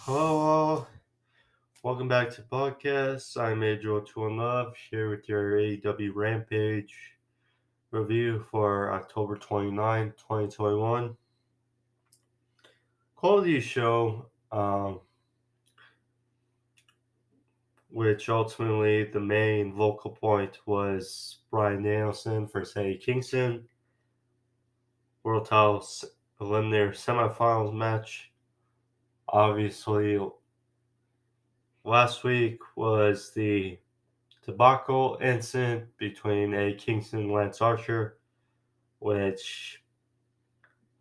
Hello, welcome back to the podcast. I'm Major to Love here with your AEW Rampage review for October 29, 2021. Quality show, which ultimately the main vocal point was Bryan Danielson versus Kingston. World title eliminator semifinals match. Obviously, last week was the debacle incident between a Kingston and Lance Archer, which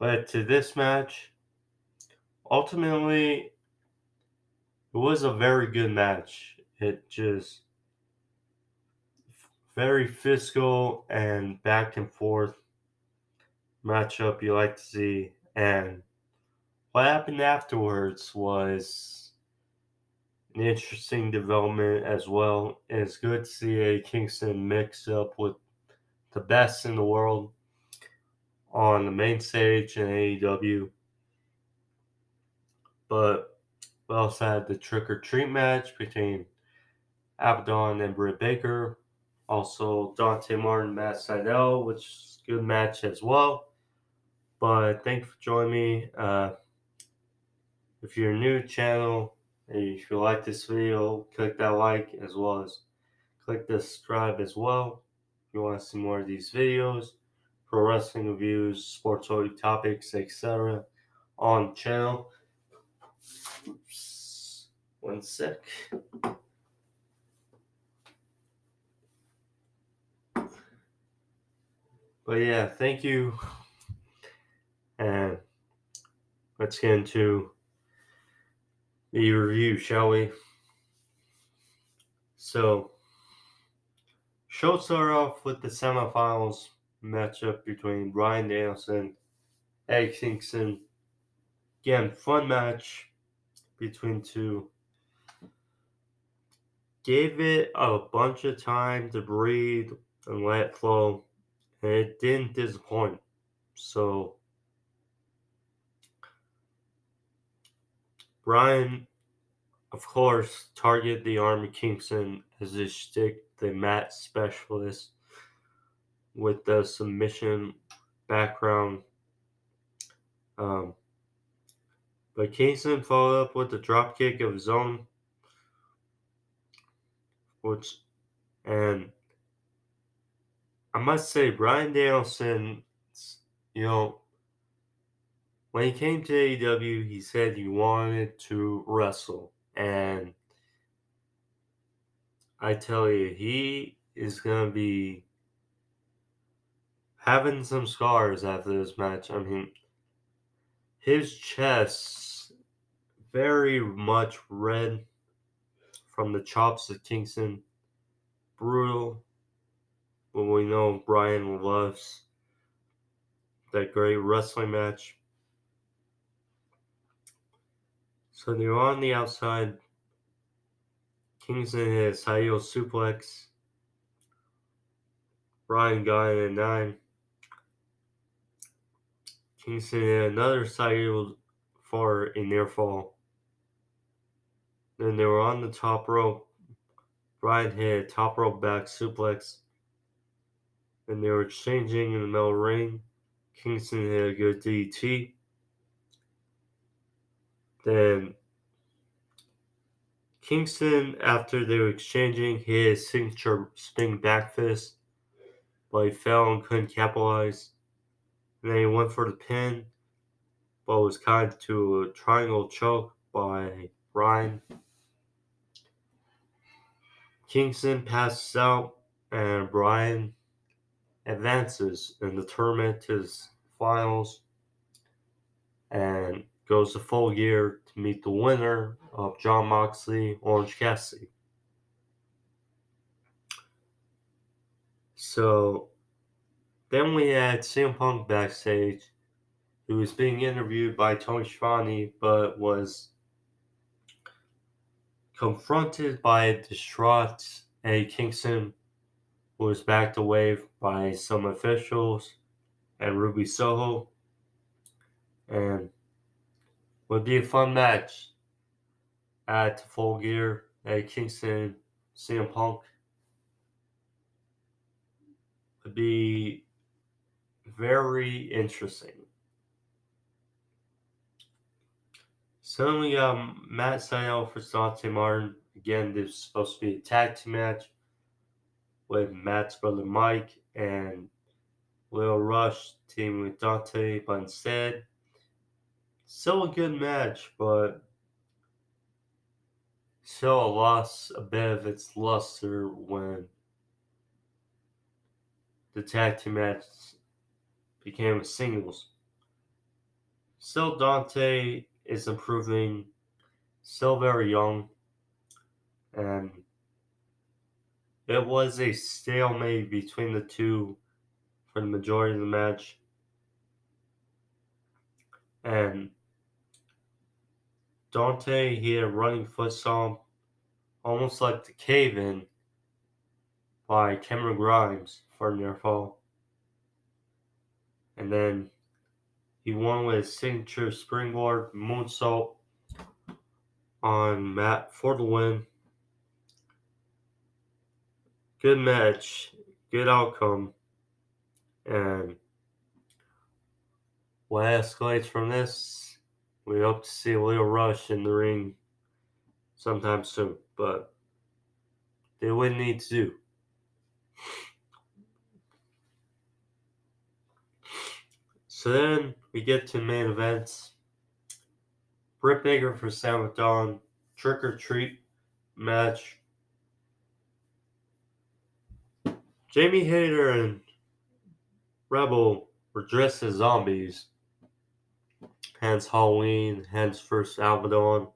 led to this match. Ultimately, it was a very good match. It just very physical and back and forth matchup you like to see. And what happened afterwards was an interesting development as well. And it's good to see a Kingston mix up with the best in the world on the main stage in AEW. But we also had the trick or treat match between Abadon and Britt Baker. Also, Dante Martin, Matt Sydal, which is a good match as well. But thank you for joining me. If you're new to the channel and if you like this video, click that like as well as click the subscribe as well. If you want to see more of these videos, pro wrestling reviews, sports topics, etc. on the channel. Oops. One sec. But yeah, thank you. And let's get into the review, shall we? So, show start off with the semifinals matchup between Bryan Danielson and Kingston. Again, fun match between two. Gave it a bunch of time to breathe and let it flow, and it didn't disappoint. So, Bryan, of course, targeted the arm of Kingston as his shtick, the mat specialist with the submission background. But Kingston followed up with the dropkick of his own, and I must say, Bryan Danielson, you know, when he came to AEW, he said he wanted to wrestle, and I tell you, he is gonna be having some scars after this match. I mean, his chest very much red from the chops of Kingston. Brutal. But we know Bryan loves that great wrestling match. So they're on the outside. Kingston hit a Sydal suplex. Bryan got in at 9. Kingston hit another Sydal for a near fall. Then they were on the top rope. Bryan hit a top rope back suplex. Then they were exchanging in the middle ring. Kingston hit a good DT. Then Kingston, after they were exchanging, hit his signature spinning back fist, but he fell and couldn't capitalize. And then he went for the pin, but was caught to a triangle choke by Bryan. Kingston passes out, and Bryan advances in the tournament to his finals and goes to Full Gear to meet the winner of Jon Moxley, Orange Cassidy. So then we had CM Punk backstage, who was being interviewed by Tony Schiavone, but was confronted by a distraught Eddie Kingston, who was backed away by some officials and Ruby Soho, and would be a fun match. add to Full Gear at Kingston CM Punk would be very interesting. So then we got Matt Sydal for Dante Martin. Again, this is supposed to be a tag team match with Matt's brother Mike and Lil Rush teaming with Dante, but instead, still a good match, but still lost a bit of its luster when the tag team match became a singles. Still, Dante is improving, still very young, and it was a stalemate between the two for the majority of the match. And Dante, he had a running foot stomp, almost like the cave in by Cameron Grimes for a near fall. And then he won with his signature springboard moonsault on Matt for the win. Good match, good outcome, and what escalates from this, we hope to see a little Rush in the ring sometime soon, but they wouldn't need to do. So then we get to main events. Britt Baker for Abadon, Trick or Treat match. Jamie Hayter and Rebel were dressed as zombies. Hence Halloween, hence first Abadon.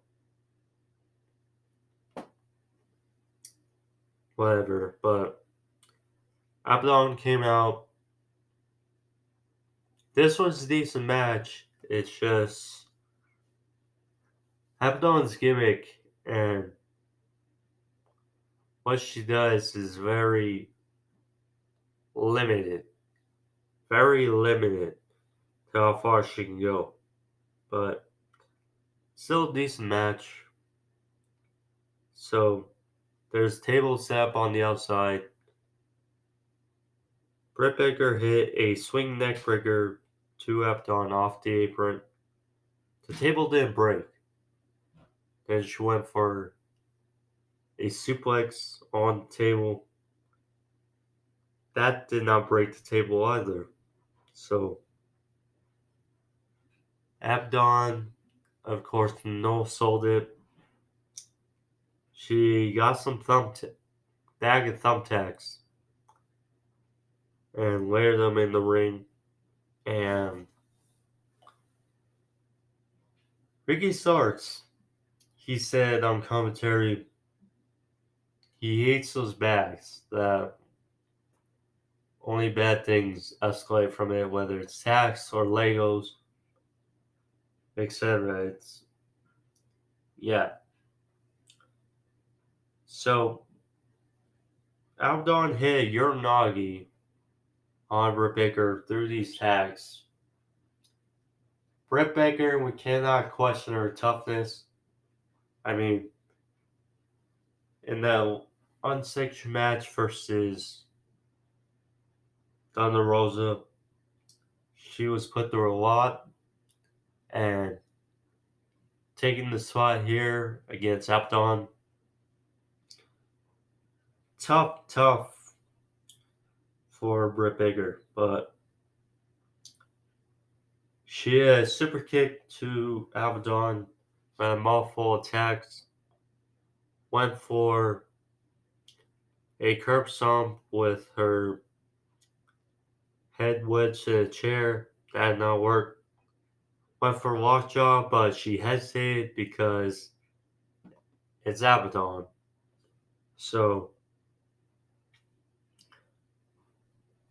Whatever, but Abadon came out. This was a decent match. It's just Abadon's gimmick and what she does is very limited. Very limited to how far she can go. But still a decent match. So there's table set up on the outside. Britt Baker hit a swing neck breaker to Abadon off the apron. The table didn't break. Then she went for a suplex on the table. That did not break the table either. So Abadon, of course, no sold it. She got some bag of thumbtacks and layered them in the ring. And Ricky Starks, he said on commentary, he hates those bags that only bad things escalate from it, whether it's tacks or Legos, etc. It's yeah. So Abadon hit Uranagi on Britt Baker through these tags. Britt Baker, we cannot question her toughness. I mean, in that unsanctioned match versus Thunder Rosa, she was put through a lot, and taking the spot here against Abadon, tough for Britt Baker, but she had a super kick to Abadon, ran a mouthful of attacks, went for a curb stomp with her head wedged to a chair. That did not work. Went for a lockjaw, but she hesitated because it's Abadon. So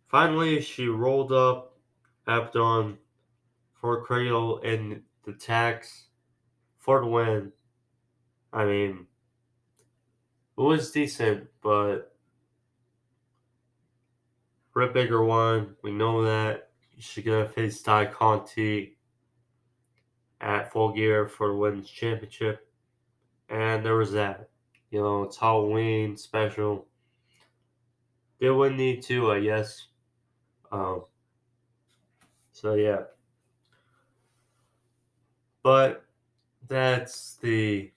finally, she rolled up Abadon for a cradle and the tax for the win. I mean, it was decent, but Britt Baker won. We know that. She's gonna face Ty Conti at Full Gear for the women's championship. And there was that. It's Halloween special. They would need to, I guess. Um, so yeah. But that's the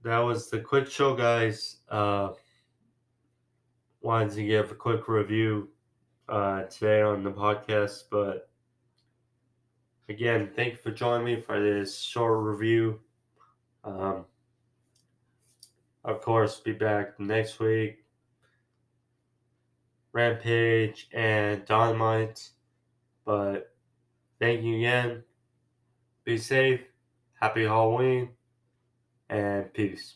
that was the quick show, guys. Wanted to give a quick review today on the podcast, but again, thank you for joining me for this short review. Um, of course, be back next week. Rampage and Dynamite. But thank you again. Be safe. Happy Halloween. And peace.